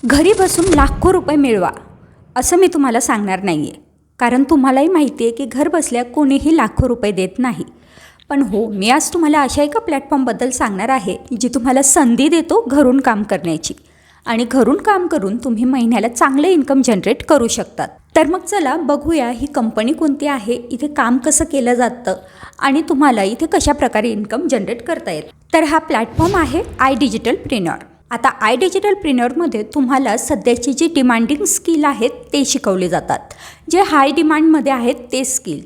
घरी बसून लाखो रुपये मिळवा असं मी तुम्हाला सांगणार नाही आहे, कारण तुम्हालाही माहिती आहे की घर बसल्या कोणीही लाखो रुपये देत नाही. पण हो, मी आज तुम्हाला अशा एका प्लॅटफॉर्मबद्दल सांगणार आहे जी तुम्हाला संधी देतो घरून काम करण्याची, आणि घरून काम करून तुम्ही महिन्याला चांगले इन्कम जनरेट करू शकतात. तर मग चला बघूया ही कंपनी कोणती आहे, इथे काम कसं केलं जातं आणि तुम्हाला इथे कशा प्रकारे इन्कम जनरेट करता येतं. तर हा प्लॅटफॉर्म आहे iDigitalPreneur. आता iDigitalPreneurमध्ये तुम्हाला सध्याची जी डिमांडिंग स्किल आहेत ते शिकवले जातात, जे हाय डिमांडमध्ये आहेत ते स्किल,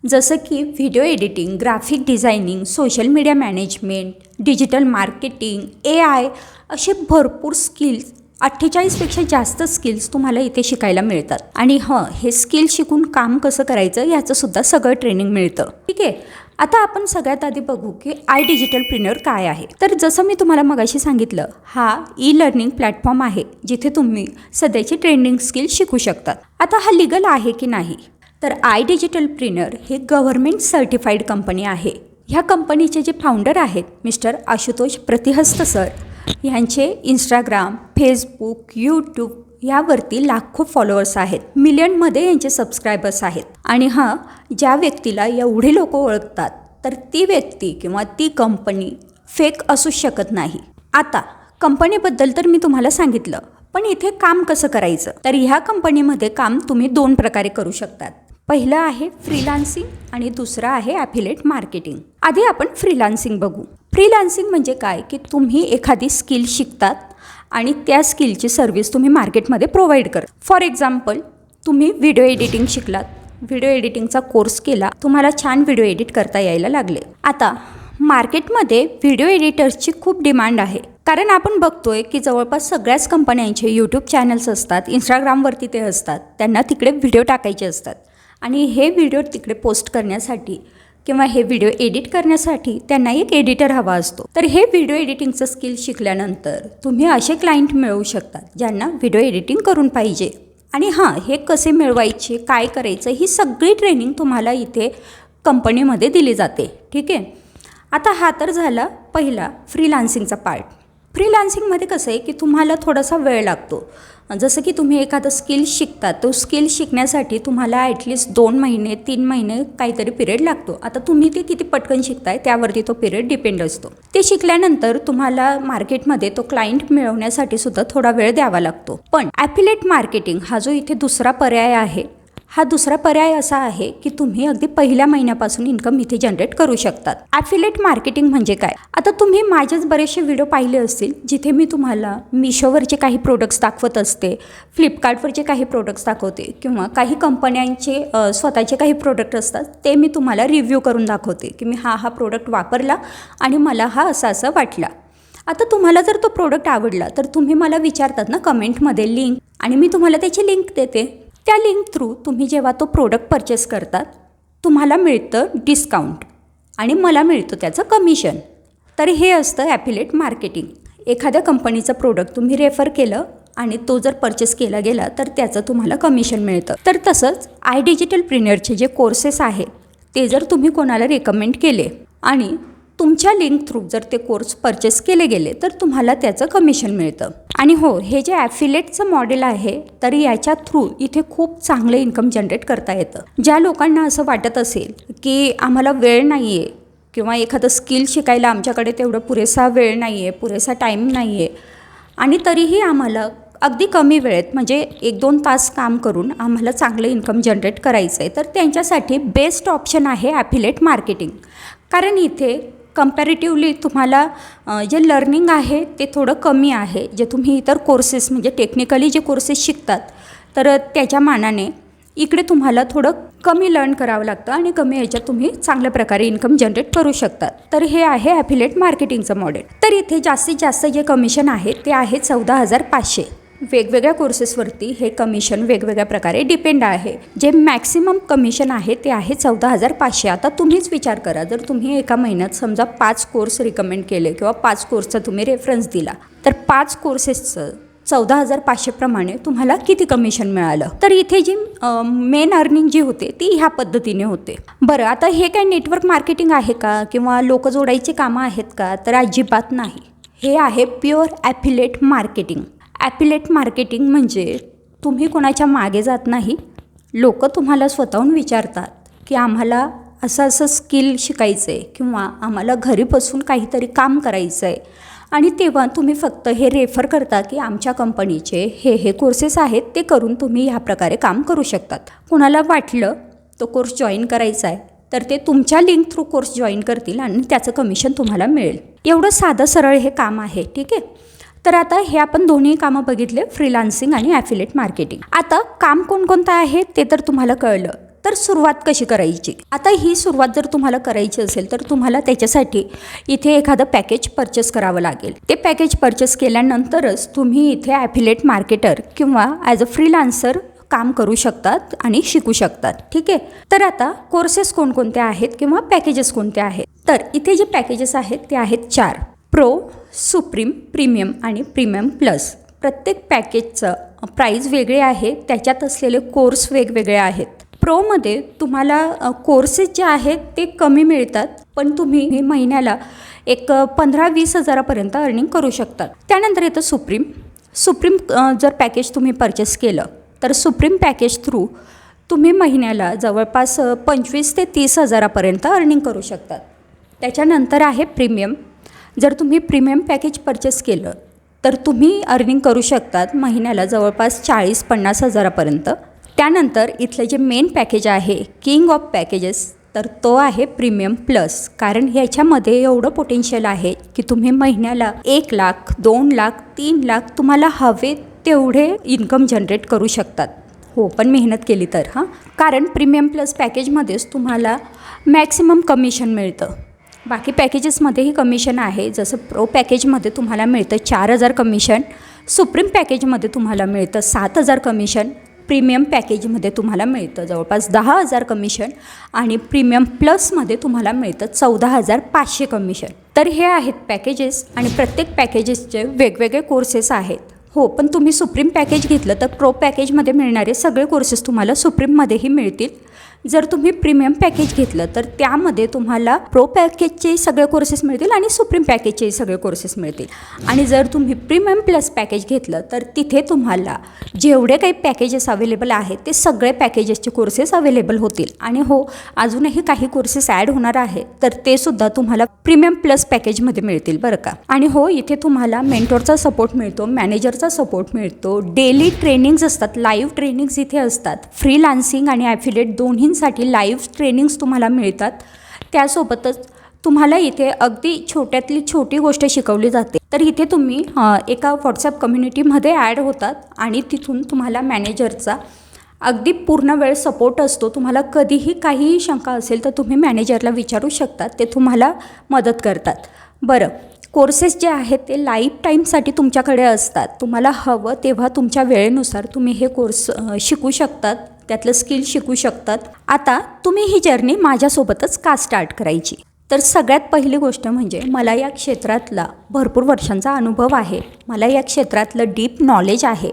जसं की video editing, graphic designing, social media management, digital marketing, AI असे भरपूर स्किल्स, 48पेक्षा जास्त स्किल्स तुम्हाला इथे शिकायला मिळतात. आणि हे स्किल शिकून काम कसं करायचं याचंसुद्धा सगळं ट्रेनिंग मिळतं. ठीक आहे, आता आपण सगळ्यात आधी बघू की iDigitalPreneur काय आहे. तर जसं मी तुम्हाला मगाशी सांगितलं, हा लर्निंग प्लॅटफॉर्म आहे जिथे तुम्ही सध्याची ट्रेंडिंग स्किल शिकू शकतात. आता हा लीगल आहे की नाही, तर iDigitalPreneur हे गव्हर्नमेंट सर्टिफाईड कंपनी आहे. ह्या कंपनीचे जे फाउंडर आहेत मिस्टर आशुतोष प्रतिहस्त सर, यांचे इंस्टाग्राम, फेसबुक, यूट्यूब यावरती लाखो फॉलोअर्स आहेत, मिलियनमध्ये यांचे सबस्क्रायबर्स आहेत. आणि ज्या व्यक्तीला एवढे लोक ओळखतात तर ती व्यक्ती किंवा ती कंपनी फेक असू शकत नाही. आता कंपनीबद्दल तर मी तुम्हाला सांगितलं, पण इथे काम कसं करायचं. तर ह्या कंपनीमध्ये काम तुम्ही 2 प्रकारे करू शकतात. पहिलं आहे फ्रीलान्सिंग आणि दुसरं आहे ॲफिलेट मार्केटिंग. आधी आपण फ्रीलान्सिंग बघू. फ्रीलान्सिंग म्हणजे काय की तुम्ही एखादी स्किल शिकतात आणि त्या स्किलची सर्व्हिस तुम्ही मार्केटमध्ये प्रोव्हाइड करा. फॉर एक्झाम्पल, तुम्ही व्हिडिओ एडिटिंग शिकलात, व्हिडिओ एडिटिंगचा कोर्स केला, तुम्हाला छान व्हिडिओ एडिट करता यायला लागले. आता मार्केटमध्ये व्हिडिओ एडिटर्सची खूप डिमांड आहे, कारण आपण बघतोय की जवळपास सगळ्याच कंपन्यांचे यूट्यूब चॅनल्स असतात, इंस्टाग्रामवरती ते असतात, त्यांना तिकडे व्हिडिओ टाकायचे असतात आणि हे व्हिडिओ तिकडे पोस्ट करण्यासाठी किंवा हे व्हिडिओ एडिट करण्यासाठी त्यांना एक एडिटर हवा असतो. तर हे व्हिडिओ एडिटिंगचं स्किल शिकल्यानंतर तुम्ही असे क्लायंट मिळवू शकतात ज्यांना व्हिडिओ एडिटिंग करून पाहिजे. आणि हे कसे मिळवायचे, काय करायचं, ही सगळी ट्रेनिंग तुम्हाला इथे कंपनीमध्ये दिली जाते. ठीक आहे, आता हा तर झाला पहिला फ्रीलान्सिंगचा पार्ट. फ्रीलान्सिंगमध्ये कसं आहे की तुम्हाला थोडासा वेळ लागतो. जसं की तुम्ही एखादं स्किल शिकता, तो स्किल शिकण्यासाठी तुम्हाला ॲटलिस्ट 2 महिने 3 महिने काहीतरी पिरियड लागतो. आता तुम्ही ते किती पटकन शिकताय त्यावरती तो पिरियड डिपेंड असतो. ते शिकल्यानंतर तुम्हाला मार्केटमध्ये तो क्लायंट मिळवण्यासाठी सुद्धा थोडा वेळ द्यावा लागतो. पण ॲफिलेट मार्केटिंग हा जो इथे दुसरा पर्याय आहे, हा दुसरा पर्याय असा आहे की तुम्ही अगदी पहिल्या महिन्यापासून इन्कम इथे जनरेट करू शकतात. ॲफिलेट मार्केटिंग म्हणजे काय, आता तुम्ही माझेच बरेचसे व्हिडिओ पाहिले असतील जिथे मी तुम्हाला मिशोवरचे काही प्रोडक्ट्स दाखवत असते, फ्लिपकार्टवरचे काही प्रोडक्ट्स दाखवते, किंवा काही कंपन्यांचे स्वतःचे काही प्रोडक्ट असतात ते मी तुम्हाला रिव्ह्यू करून दाखवते की मी हा प्रोडक्ट वापरला आणि मला हा असा वाटला. आता तुम्हाला जर तो प्रोडक्ट आवडला तर तुम्ही मला विचारतात ना कमेंटमध्ये लिंक, आणि मी तुम्हाला त्याची लिंक देते. त्या लिंक थ्रू तुम्ही जेव्हा तो प्रोडक्ट परचेस करतात तुम्हाला मिळतं डिस्काउंट आणि मला मिळतं त्याचं कमिशन. तर हे असतं ॲफिलेट मार्केटिंग. एखाद्या कंपनीचं प्रोडक्ट तुम्ही रेफर केलं आणि तो जर परचेस केला गेला तर त्याचं तुम्हाला कमिशन मिळतं. तर तसंच iDigitalPreneurचे जे कोर्सेस आहेत ते जर तुम्ही कोणाला रेकमेंड केले आणि तुमच्या लिंक थ्रू जर ते कोर्स परचेस केले गेले तर तुम्हाला त्याचं कमिशन मिळतं. आणि हे जे ॲफिलेटचं मॉडेल आहे तर याच्या थ्रू इथे खूप चांगलं इन्कम जनरेट करता येतं. ज्या लोकांना असं वाटत असेल की आम्हाला वेळ नाही आहे किंवा एखादं स्किल शिकायला आमच्याकडे तेवढं पुरेसा वेळ नाही आहे, पुरेसा टाईम नाही आहे, आणि तरीही आम्हाला अगदी कमी वेळेत म्हणजे 1-2 तास काम करून आम्हाला चांगलं इन्कम जनरेट करायचं आहे, तर त्यांच्यासाठी बेस्ट ऑप्शन आहे ॲफिलेट मार्केटिंग. कारण इथे कंपॅरेटिव्हली तुम्हाला जे लर्निंग आहे ते थोडं कमी आहे. जे तुम्ही इतर कोर्सेस म्हणजे टेक्निकली जे कोर्सेस शिकतात तर त्याच्या मानाने इकडे तुम्हाला थोडं कमी लर्न करावं लागतं आणि कमी ह्याच्यात तुम्ही चांगल्या प्रकारे इन्कम जनरेट करू शकतात. तर हे आहे ॲफिलेट मार्केटिंगचं मॉडेल. तर इथे जास्तीत जास्त जे कमिशन आहे ते आहे 14,500. वेगवेगळ्या कोर्सेसवरती हे कमिशन वेगवेगळ्या प्रकारे डिपेंड आहे. जे मॅक्सिमम कमिशन आहे ते आहे 14,500. आता तुम्हीच विचार करा, जर तुम्ही एका महिन्यात समजा 5 कोर्स रिकमेंड केले किंवा 5 कोर्सचा तुम्ही रेफरन्स दिला तर 5 कोर्सेसचं 14,500 प्रमाणे तुम्हाला किती कमिशन मिळालं. तर इथे जी मेन अर्निंग जी होते ती ह्या पद्धतीने होते. बरं, आता हे काय नेटवर्क मार्केटिंग आहे का किंवा लोक जोडायची कामं आहेत का, तर अजिबात नाही. हे आहे pure affiliate marketing. Affiliate marketing म्हणजे तुम्ही कोणाच्या मागे जात नाही. लोक तुम्हाला स्वतःहून विचारतात की आम्हाला असं असं स्किल शिकायचं आहे किंवा आम्हाला घरी बसून काहीतरी काम करायचं आहे, आणि तेव्हा तुम्ही फक्त हे रेफर करता की आमच्या कंपनीचे हे कोर्सेस आहेत, ते करून तुम्ही ह्या प्रकारे काम करू शकतात. कुणाला वाटलं तो कोर्स जॉईन करायचा आहे तर ते तुमच्या लिंक थ्रू कोर्स जॉईन करतील आणि त्याचं कमिशन तुम्हाला मिळेल. एवढं साधं सरळ हे काम आहे. ठीक आहे. तर आता हे आपण दोन्ही कामं बघितले, फ्रीलान्सिंग आणि ॲफिलेट मार्केटिंग. आता काम कोणकोणतं आहे ते तर तुम्हाला कळलं. तर सुरुवात कशी करायची? आता ही सुरुवात जर तुम्हाला करायची असेल तर तुम्हाला त्याच्यासाठी इथे एखादं पॅकेज परचेस करावं लागेल. ते पॅकेज परचेस केल्यानंतरच तुम्ही इथे ॲफिलेट मार्केटर किंवा ॲज अ फ्रीलान्सर काम करू शकतात आणि शिकू शकतात. ठीक आहे. तर आता कोर्सेस कोणकोणते आहेत किंवा पॅकेजेस कोणते आहेत? तर इथे जे पॅकेजेस आहेत ते आहेत 4: प्रो, सुप्रीम, प्रीमियम आणि प्रीमियम प्लस. प्रत्येक पॅकेजचं प्राईज वेगळे आहे, त्याच्यात असलेले कोर्स वेगवेगळे आहेत. प्रोमध्ये तुम्हाला कोर्सेस जे आहेत ते कमी मिळतात, पण तुम्ही महिन्याला एक 15-20 हजारापर्यंत अर्निंग करू शकतात. त्यानंतर येतं सुप्रीम जर पॅकेज तुम्ही परचेस केलं तर सुप्रीम पॅकेज थ्रू तुम्ही महिन्याला जवळपास 25 ते 30 हजारापर्यंत अर्निंग करू शकतात. त्याच्यानंतर आहे प्रीमियम. जर तुम्ही प्रीमियम पॅकेज परचेस केलं तर तुम्ही अर्निंग करू शकतात महिन्याला जवळपास 40-50 हजारापर्यंत. त्यानंतर इथलं जे मेन पॅकेज आहे, किंग ऑफ पॅकेजेस, तर तो आहे प्रीमियम प्लस. कारण ह्याच्यामध्ये एवढं पोटेन्शियल आहे की तुम्ही महिन्याला 1 लाख, 2 लाख, 3 लाख तुम्हाला हवे तेवढे इन्कम जनरेट करू शकतात. हो, पण मेहनत केली तर. कारण प्रीमियम प्लस पॅकेजमध्येच तुम्हाला मॅक्सिमम कमिशन मिळतं. बाकी पॅकेजेसमध्येही कमिशन आहे. जसं प्रो पॅकेजमध्ये तुम्हाला मिळतं 4,000 कमिशन, सुप्रीम पॅकेजमध्ये तुम्हाला मिळतं 7,000 कमिशन, प्रीमियम पॅकेजमध्ये तुम्हाला मिळतं जवळपास 10,000 कमिशन आणि प्रीमियम प्लसमध्ये तुम्हाला मिळतं 14,500 कमिशन. तर हे आहेत पॅकेजेस आणि प्रत्येक पॅकेजेसचे वेगवेगळे कोर्सेस आहेत. हो, पण तुम्ही सुप्रीम पॅकेज घेतलं तर प्रो पॅकेजमध्ये मिळणारे सगळे कोर्सेस तुम्हाला सुप्रीममध्येही मिळतील. जर तुम्ही प्रीमियम पॅकेज घेतलं तर त्यामध्ये तुम्हाला प्रो पॅकेजचे सगळे कोर्सेस मिळतील आणि सुप्रीम पॅकेजचे सगळे कोर्सेस मिळतील. आणि जर तुम्ही प्रीमियम प्लस पॅकेज घेतलं तर तिथे तुम्हाला जेवढे काही पॅकेजेस अवेलेबल आहेत ते सगळे पॅकेजेसचे कोर्सेस अवेलेबल होतील. आणि हो, अजूनही काही कोर्सेस ॲड होणार आहेत तर ते सुद्धा तुम्हाला प्रीमियम प्लस पॅकेजमध्ये मिळतील बरं का. आणि हो, इथे तुम्हाला मेंटॉरचा सपोर्ट मिळतो, मॅनेजरचा सपोर्ट मिळतो, डेली ट्रेनिंग्स असतात, लाईव्ह ट्रेनिंग्स इथे असतात. फ्रीलान्सिंग आणि ॲफिलेट दोन्हींसाठी लाईव्ह ट्रेनिंग्स तुम्हाला मिळतात. त्यासोबतच तुम्हाला इथे अगदी छोट्यातली छोटी गोष्ट शिकवली जाते. तर इथे तुम्ही एका व्हॉट्सॲप कम्युनिटीमध्ये ॲड होतात आणि तिथून तुम्हाला मॅनेजरचा अगदी पूर्ण वेळ सपोर्ट असतो. तुम्हाला कधीही काहीही शंका असेल तर तुम्ही मॅनेजरला विचारू शकतात, ते तुम्हाला मदत करतात. बरं, कोर्सेस जे आहेत ते लाईफ टाईमसाठी तुमच्याकडे असतात. तुम्हाला हवं तेव्हा तुमच्या वेळेनुसार तुम्ही हे कोर्स शिकू शकतात, त्यातलं स्किल शिकू शकतात. आता तुम्ही ही जर्नी माझ्यासोबतच का स्टार्ट करायची? तर सगळ्यात पहिली गोष्ट म्हणजे मला या क्षेत्रातला भरपूर वर्षांचा अनुभव आहे. मला या क्षेत्रातलं डीप नॉलेज आहे.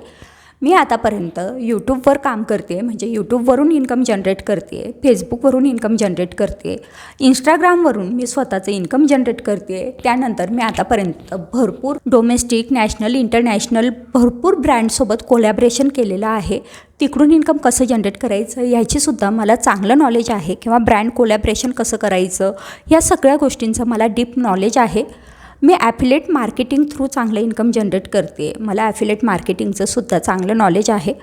मी आतापर्यंत यूट्यूबवर काम करते, म्हणजे यूट्यूबवरून इन्कम जनरेट करते, फेसबुकवरून इन्कम जनरेट करते, इंस्टाग्रामवरून मी स्वतःचं इन्कम जनरेट करते. त्यानंतर मी आतापर्यंत भरपूर डोमेस्टिक, नॅशनल, इंटरनॅशनल भरपूर ब्रँडसोबत कोलॅबरेशन केलेलं आहे. तिकडून इन्कम कसं जनरेट करायचं ह्याचीसुद्धा मला चांगलं नॉलेज आहे, किंवा ब्रँड कोलॅबरेशन कसं करायचं या सगळ्या गोष्टींचं मला डीप नॉलेज आहे. मी ॲफिलेट मार्केटिंग थ्रू चांगलं इन्कम जनरेट करते. मला ॲफिलेट मार्केटिंगचं सुद्धा चांगलं नॉलेज आहे.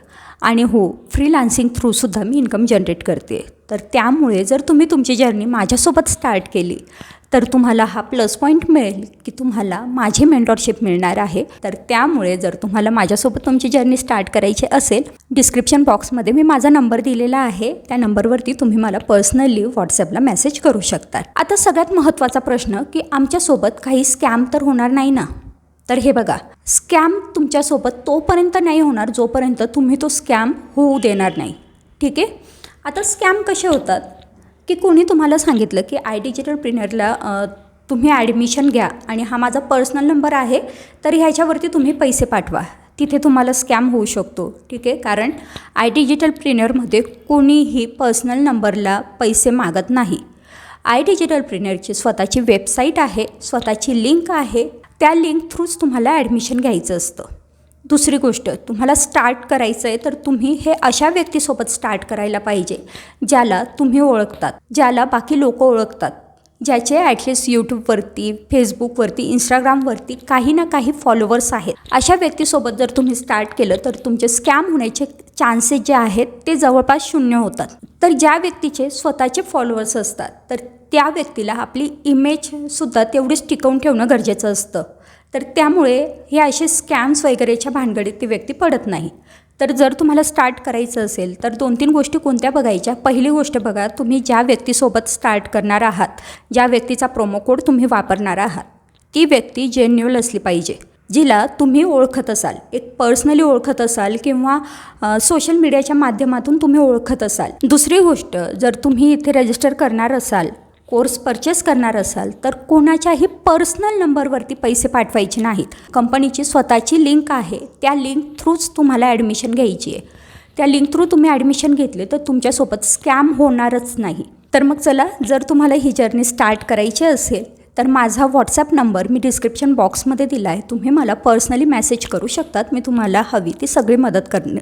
आणि हो, फ्रीलान्सिंग थ्रूसुद्धा मी इन्कम जनरेट करते. तर त्यामुळे जर तुम्ही तुमची जर्नी माझ्यासोबत स्टार्ट केली तर तुम्हाला हा प्लस पॉईंट मिळेल की तुम्हाला माझी मेंटॉरशिप मिळणार आहे. तर त्यामुळे जर तुम्हाला माझ्यासोबत तुमची जर्नी स्टार्ट करायची असेल, डिस्क्रिप्शन बॉक्समध्ये मी माझा नंबर दिलेला आहे. त्या नंबरवरती तुम्ही मला पर्सनली व्हॉट्सॲपला मेसेज करू शकता. आता सगळ्यात महत्त्वाचा प्रश्न की आमच्यासोबत काही स्कॅम तर होणार नाही ना? तर हे बघा, स्कॅम तुमच्यासोबत तोपर्यंत नाही होणार जोपर्यंत तुम्ही तो स्कॅम होऊ देणार नाही. ठीक आहे. आता स्कॅम कसे होतात की कोणी तुम्हाला सांगितलं की iDigitalPreneur तुम्ही ॲडमिशन घ्या आणि हा माझा पर्सनल नंबर आहे, तर ह्याच्यावरती तुम्ही पैसे पाठवा. तिथे तुम्हाला स्कॅम होऊ शकतो. ठीक आहे. कारण iDigitalPreneurमध्ये कोणीही पर्सनल नंबरला पैसे मागत नाही. iDigitalPreneurची स्वतःची वेबसाईट आहे, स्वतःची लिंक आहे. त्या लिंक थ्रूच तुम्हाला ॲडमिशन घ्यायचं असतं. दुसरी गोष्ट, तुम्हाला स्टार्ट करायचं आहे तर तुम्ही हे अशा व्यक्तीसोबत स्टार्ट करायला पाहिजे ज्याला तुम्ही ओळखतात, ज्याला बाकी लोक ओळखतात, ज्याचे ॲटलिस्ट यूट्यूबवरती, फेसबुकवरती, इंस्टाग्रामवरती काही ना काही फॉलोवर्स आहेत. अशा व्यक्तीसोबत जर तुम्ही स्टार्ट केलं तर तुमचे स्कॅम होण्याचे चान्सेस जे आहेत ते जवळपास 0 होतात. तर ज्या व्यक्तीचे स्वतःचे फॉलोवर्स असतात तर त्या व्यक्तीला आपली इमेजसुद्धा तेवढीच टिकवून ठेवणं गरजेचं असतं. तर त्यामुळे हे असे स्कॅम्स वगैरेच्या भानगडीत ती व्यक्ती पडत नाही. तर जर तुम्हाला स्टार्ट करायचं असेल तर 2-3 गोष्टी कोणत्या बघायच्या. पहिली गोष्ट बघा, तुम्ही ज्या व्यक्तीसोबत स्टार्ट करणार आहात, ज्या व्यक्तीचा प्रोमो कोड तुम्ही वापरणार आहात, ती व्यक्ती जेन्युअल असली पाहिजे, जिला तुम्ही ओळखत असाल, एक पर्सनली ओळखत असाल किंवा सोशल मीडियाच्या माध्यमातून तुम्ही ओळखत असाल. दुसरी गोष्ट, जर तुम्ही इथे रजिस्टर करणार असाल, कोर्स परचेस करणार असाल तर कोणाच्याही पर्सनल नंबरवरती पैसे पाठवायचे नाहीत. कंपनीची स्वतःची लिंक आहे, त्या लिंक थ्रूच तुम्हाला ॲडमिशन घ्यायची आहे. त्या लिंक थ्रू तुम्ही ॲडमिशन घेतले तर तुमच्यासोबत स्कॅम होणारच नाही. तर मग चला, जर तुम्हाला ही जर्नी स्टार्ट करायची असेल तर माझा व्हॉट्सॲप नंबर मी डिस्क्रिप्शन बॉक्समध्ये दिला आहे. तुम्ही मला पर्सनली मेसेज करू शकतात. मी तुम्हाला हवी ती सगळी मदत करणे